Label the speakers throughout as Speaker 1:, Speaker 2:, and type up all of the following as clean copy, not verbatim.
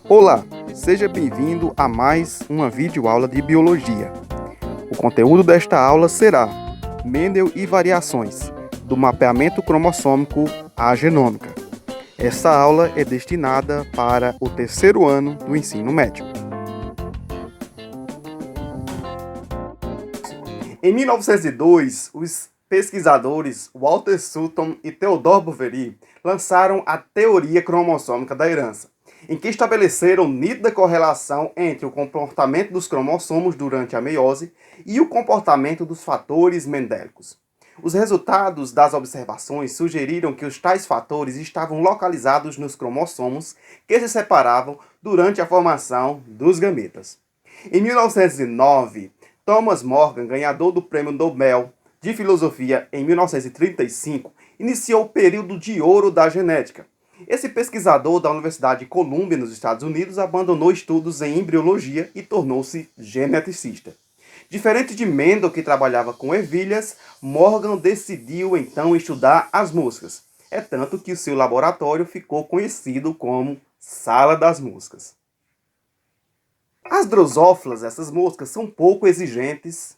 Speaker 1: Olá, seja bem-vindo a mais uma videoaula de Biologia. O conteúdo desta aula será Mendel e variações, do mapeamento cromossômico à genômica. Essa aula é destinada para o terceiro ano do ensino médio. Em 1902, os pesquisadores Walter Sutton e Theodore Boveri lançaram a teoria cromossômica da herança, em que estabeleceram nítida correlação entre o comportamento dos cromossomos durante a meiose e o comportamento dos fatores mendélicos. Os resultados das observações sugeriram que os tais fatores estavam localizados nos cromossomos que se separavam durante a formação dos gametas. Em 1909, Thomas Morgan, ganhador do Prêmio Nobel de Filosofia em 1935, iniciou o período de ouro da genética. Esse pesquisador da Universidade de Columbia, nos Estados Unidos, abandonou estudos em embriologia e tornou-se geneticista. Diferente de Mendel, que trabalhava com ervilhas, Morgan decidiu então estudar as moscas. É tanto que o seu laboratório ficou conhecido como Sala das Moscas. As drosófilas, essas moscas, são pouco exigentes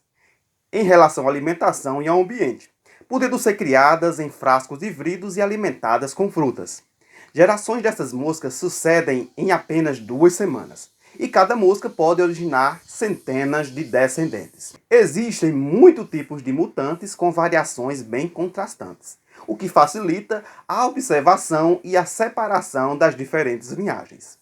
Speaker 1: em relação à alimentação e ao ambiente, podendo ser criadas em frascos de vidros e alimentadas com frutas. Gerações dessas moscas sucedem em apenas 2 semanas, e cada mosca pode originar centenas de descendentes. Existem muitos tipos de mutantes com variações bem contrastantes, o que facilita a observação e a separação das diferentes linhagens.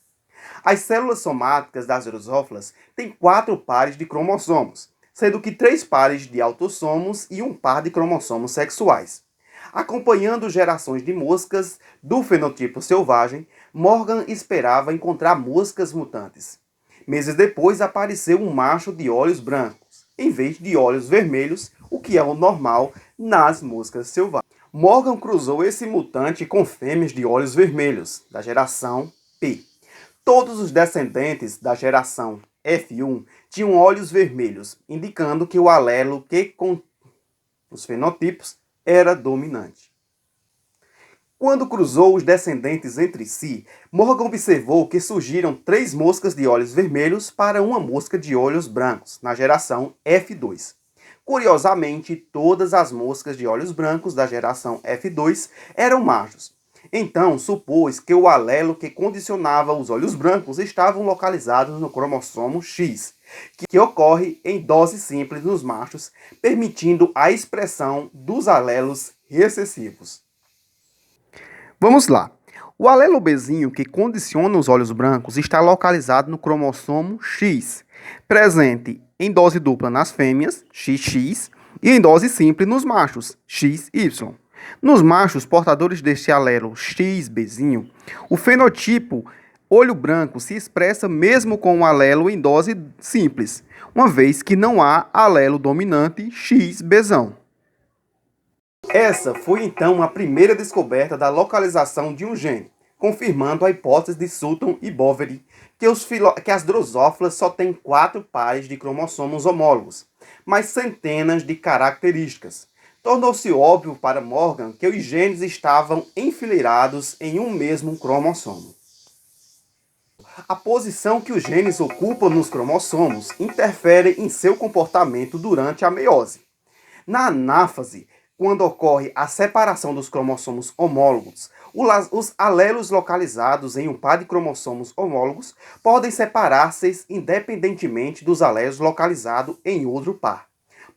Speaker 1: As células somáticas das drosófilas têm 4 pares de cromossomos, sendo que 3 pares de autossomos e 1 par de cromossomos sexuais. Acompanhando gerações de moscas do fenotipo selvagem, Morgan esperava encontrar moscas mutantes. Meses depois apareceu um macho de olhos brancos, em vez de olhos vermelhos, o que é o normal nas moscas selvagens. Morgan cruzou esse mutante com fêmeas de olhos vermelhos, da geração P. Todos os descendentes da geração F1 tinham olhos vermelhos, indicando que o alelo que com os fenotipos era dominante. Quando cruzou os descendentes entre si, Morgan observou que surgiram 3 moscas de olhos vermelhos para uma mosca de olhos brancos, na geração F2. Curiosamente, todas as moscas de olhos brancos da geração F2 eram machos. Então, supôs que o alelo que condicionava os olhos brancos estavam localizados no cromossomo X, que ocorre em dose simples nos machos, permitindo a expressão dos alelos recessivos. Vamos lá. O alelo Bzinho que condiciona os olhos brancos está localizado no cromossomo X, presente em dose dupla nas fêmeas, XX, e em dose simples nos machos, XY. Nos machos portadores deste alelo XBzinho, o fenotipo olho branco se expressa mesmo com o alelo em dose simples, uma vez que não há alelo dominante XBzão. Essa foi então a primeira descoberta da localização de um gene, confirmando a hipótese de Sutton e Boveri que as drosófilas só têm 4 pares de cromossomos homólogos, mas centenas de características. Tornou-se óbvio para Morgan que os genes estavam enfileirados em um mesmo cromossomo. A posição que os genes ocupam nos cromossomos interfere em seu comportamento durante a meiose. Na anáfase, quando ocorre a separação dos cromossomos homólogos, os alelos localizados em um par de cromossomos homólogos podem separar-se independentemente dos alelos localizados em outro par.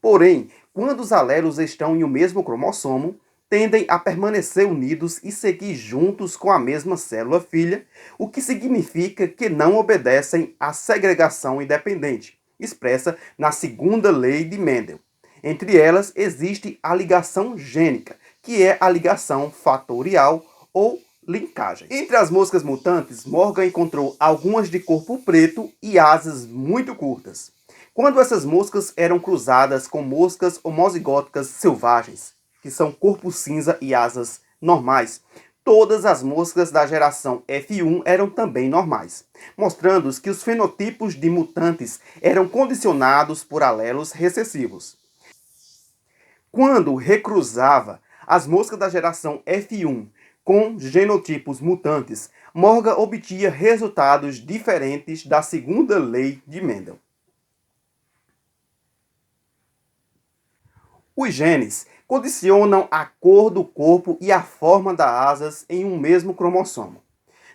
Speaker 1: Porém, quando os alelos estão em um mesmo cromossomo, tendem a permanecer unidos e seguir juntos com a mesma célula filha, o que significa que não obedecem à segregação independente, expressa na segunda lei de Mendel. Entre elas, existe a ligação gênica, que é a ligação fatorial ou linkagem. Entre as moscas mutantes, Morgan encontrou algumas de corpo preto e asas muito curtas. Quando essas moscas eram cruzadas com moscas homozigóticas selvagens, que são corpo cinza e asas normais, todas as moscas da geração F1 eram também normais, mostrando que os fenotipos de mutantes eram condicionados por alelos recessivos. Quando recruzava as moscas da geração F1 com genotipos mutantes, Morgan obtinha resultados diferentes da segunda lei de Mendel. Os genes condicionam a cor do corpo e a forma das asas em um mesmo cromossomo,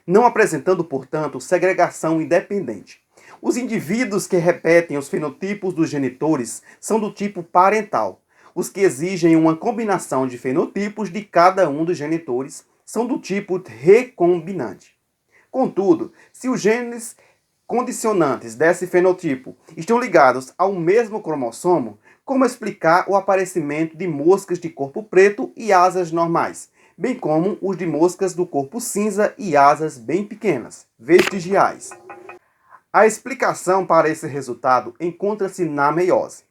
Speaker 1: não apresentando, portanto, segregação independente. Os indivíduos que repetem os fenotipos dos genitores são do tipo parental. Os que exigem uma combinação de fenotipos de cada um dos genitores são do tipo recombinante. Contudo, se os genes condicionantes desse fenotipo estão ligados ao mesmo cromossomo, como explicar o aparecimento de moscas de corpo preto e asas normais, bem como os de moscas do corpo cinza e asas bem pequenas, vestigiais? A explicação para esse resultado encontra-se na meiose.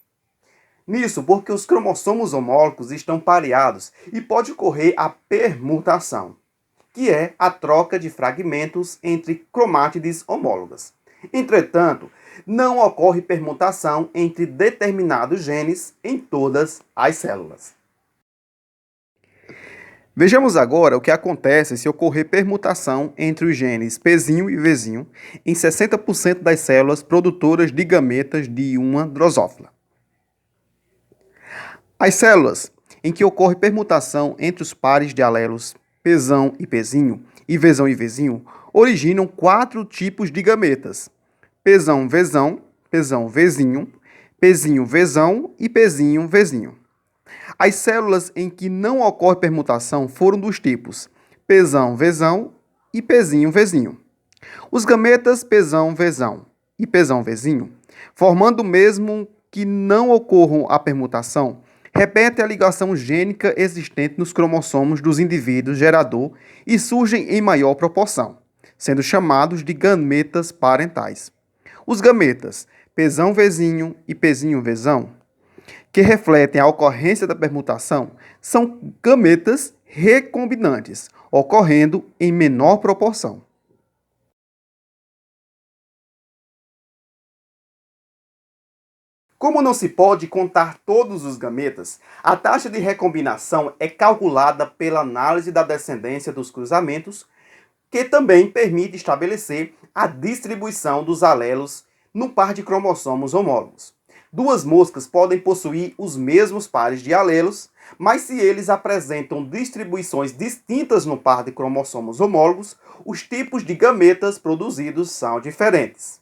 Speaker 1: Nisso, porque os cromossomos homólogos estão pareados e pode ocorrer a permutação, que é a troca de fragmentos entre cromátides homólogas. Entretanto, não ocorre permutação entre determinados genes em todas as células. Vejamos agora o que acontece se ocorrer permutação entre os genes Pzinho e Vzinho em 60% das células produtoras de gametas de uma drosófila. As células em que ocorre permutação entre os pares de alelos Pzão e Pzinho e Vzão e Vzinho originam 4 tipos de gametas: Pzão Vzão, Pzão Vzinho, Pzinho Vzão e Pzinho Vzinho. As células em que não ocorre permutação foram dos tipos Pzão Vzão e Pzinho Vzinho. Os gametas Pzão Vzão e Pzão Vzinho, formando mesmo que não ocorram a permutação, repetem a ligação gênica existente nos cromossomos dos indivíduos gerador e surgem em maior proporção, sendo chamados de gametas parentais. Os gametas Pzão Vzinho e Pzinho Vzão, que refletem a ocorrência da permutação, são gametas recombinantes, ocorrendo em menor proporção. Como não se pode contar todos os gametas, a taxa de recombinação é calculada pela análise da descendência dos cruzamentos, que também permite estabelecer a distribuição dos alelos no par de cromossomos homólogos. Duas moscas podem possuir os mesmos pares de alelos, mas se eles apresentam distribuições distintas no par de cromossomos homólogos, os tipos de gametas produzidos são diferentes.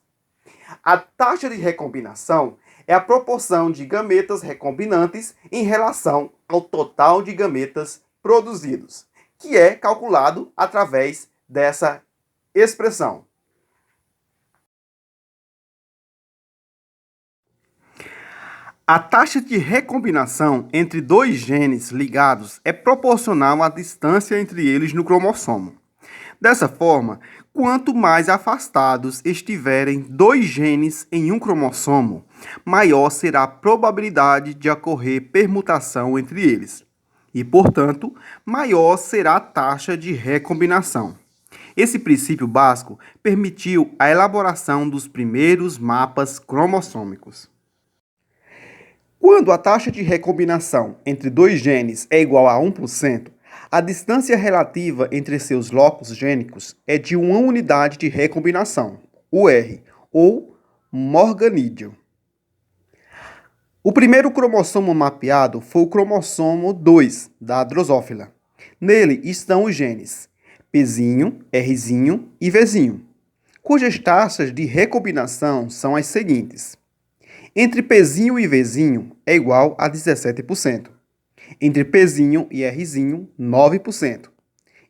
Speaker 1: A taxa de recombinação é a proporção de gametas recombinantes em relação ao total de gametas produzidos, que é calculado através dessa expressão. A taxa de recombinação entre dois genes ligados é proporcional à distância entre eles no cromossomo. Dessa forma, quanto mais afastados estiverem dois genes em um cromossomo, maior será a probabilidade de ocorrer permutação entre eles. E, portanto, maior será a taxa de recombinação. Esse princípio básico permitiu a elaboração dos primeiros mapas cromossômicos. Quando a taxa de recombinação entre dois genes é igual a 1%, a distância relativa entre seus locos gênicos é de uma unidade de recombinação, UR, ou morganídeo. O primeiro cromossomo mapeado foi o cromossomo 2 da drosófila. Nele estão os genes Pzinho, Rzinho e Vzinho, cujas taxas de recombinação são as seguintes. Entre Pzinho e Vzinho é igual a 17%. Entre Pzinho e Rzinho, 9%.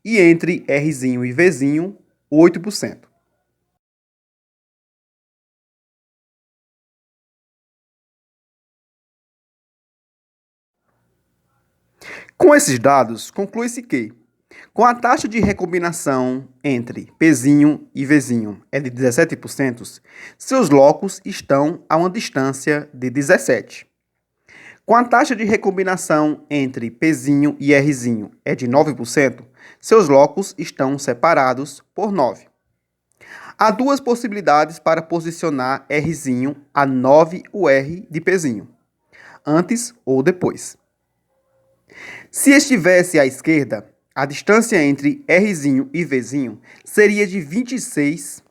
Speaker 1: E entre Rzinho e Vzinho, 8%. Com esses dados, conclui-se que, com a taxa de recombinação entre Pzinho e Vzinho é de 17%, seus locos estão a uma distância de 17. Com a taxa de recombinação entre Pzinho e Rzinho é de 9%, seus locos estão separados por 9. Há duas possibilidades para posicionar Rzinho a 9 UR de Pzinho, antes ou depois. Se estivesse à esquerda, a distância entre Rzinho e Vzinho seria de 26,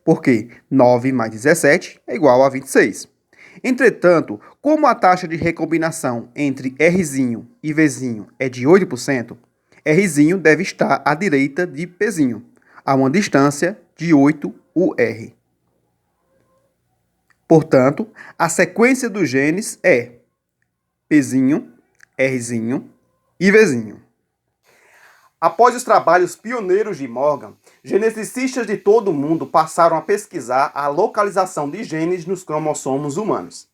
Speaker 1: porque 9 mais 17 é igual a 26. Entretanto, como a taxa de recombinação entre Rzinho e Vzinho é de 8%, Rzinho deve estar à direita de Pzinho, a uma distância de 8 UR. Portanto, a sequência dos genes é Pzinho, Rzinho e Vzinho. Após os trabalhos pioneiros de Morgan, geneticistas de todo o mundo passaram a pesquisar a localização de genes nos cromossomos humanos.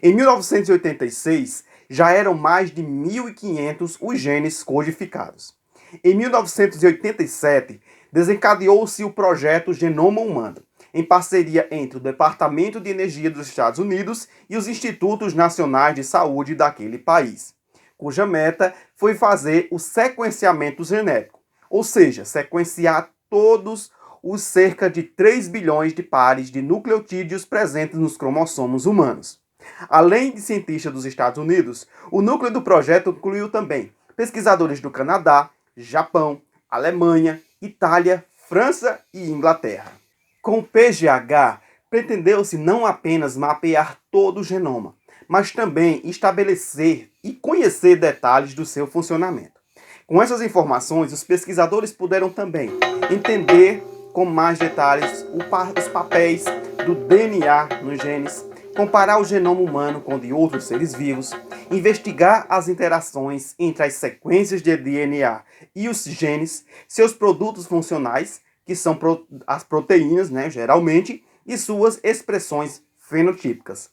Speaker 1: Em 1986, já eram mais de 1.500 os genes codificados. Em 1987, desencadeou-se o projeto Genoma Humano, em parceria entre o Departamento de Energia dos Estados Unidos e os Institutos Nacionais de Saúde daquele país, cuja meta foi fazer o sequenciamento genético, ou seja, sequenciar todos os cerca de 3 bilhões de pares de nucleotídeos presentes nos cromossomos humanos. Além de cientistas dos Estados Unidos, o núcleo do projeto incluiu também pesquisadores do Canadá, Japão, Alemanha, Itália, França e Inglaterra. Com o PGH, pretendeu-se não apenas mapear todo o genoma, mas também estabelecer e conhecer detalhes do seu funcionamento. Com essas informações, os pesquisadores puderam também entender com mais detalhes os papéis do DNA nos genes, comparar o genoma humano com o de outros seres vivos, investigar as interações entre as sequências de DNA e os genes, seus produtos funcionais, que são as proteínas, geralmente, e suas expressões fenotípicas.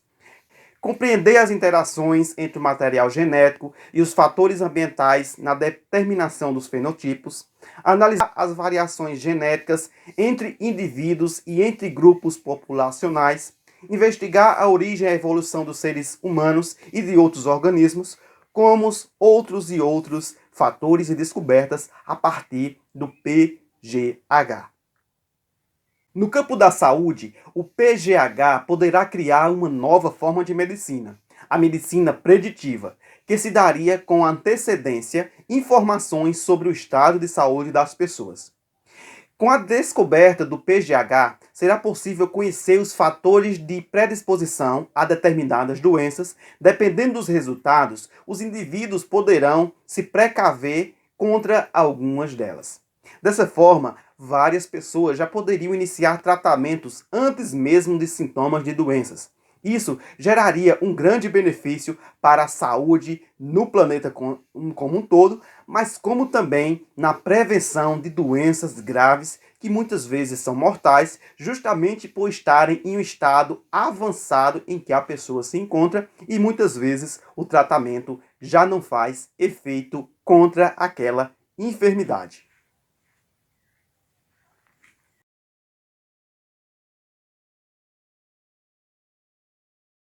Speaker 1: Compreender as interações entre o material genético e os fatores ambientais na determinação dos fenotipos, analisar as variações genéticas entre indivíduos e entre grupos populacionais, investigar a origem e a evolução dos seres humanos e de outros organismos, como outros fatores e descobertas a partir do PGH. No campo da saúde, o PGH poderá criar uma nova forma de medicina, a medicina preditiva, que se daria com antecedência informações sobre o estado de saúde das pessoas. Com a descoberta do PGH, será possível conhecer os fatores de predisposição a determinadas doenças. Dependendo dos resultados, os indivíduos poderão se precaver contra algumas delas. Dessa forma, várias pessoas já poderiam iniciar tratamentos antes mesmo de sintomas de doenças. Isso geraria um grande benefício para a saúde no planeta como um todo, mas como também na prevenção de doenças graves que muitas vezes são mortais, justamente por estarem em um estado avançado em que a pessoa se encontra e muitas vezes o tratamento já não faz efeito contra aquela enfermidade.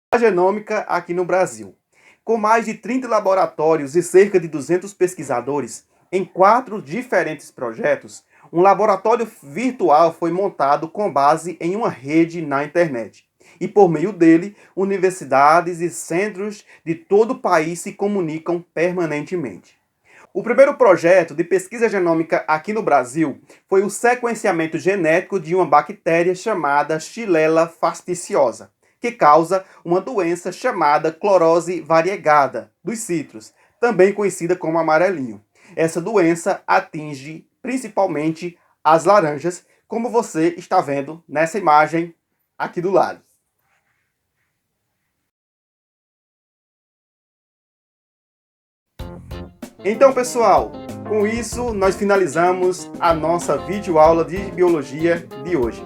Speaker 1: A genômica aqui no Brasil. Com mais de 30 laboratórios e cerca de 200 pesquisadores em 4 diferentes projetos, um laboratório virtual foi montado com base em uma rede na internet. E por meio dele, universidades e centros de todo o país se comunicam permanentemente. O primeiro projeto de pesquisa genômica aqui no Brasil foi o sequenciamento genético de uma bactéria chamada Xylella fastidiosa, que causa uma doença chamada clorose variegada dos citros, também conhecida como amarelinho. Essa doença atinge principalmente as laranjas, como você está vendo nessa imagem aqui do lado. Então, pessoal, com isso nós finalizamos a nossa videoaula de biologia de hoje.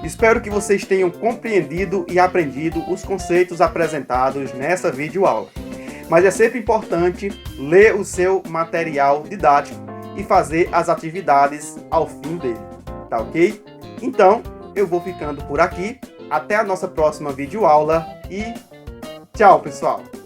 Speaker 1: Espero que vocês tenham compreendido e aprendido os conceitos apresentados nessa videoaula. Mas é sempre importante ler o seu material didático e fazer as atividades ao fim dele, tá ok? Então, eu vou ficando por aqui. Até a nossa próxima videoaula e tchau, pessoal!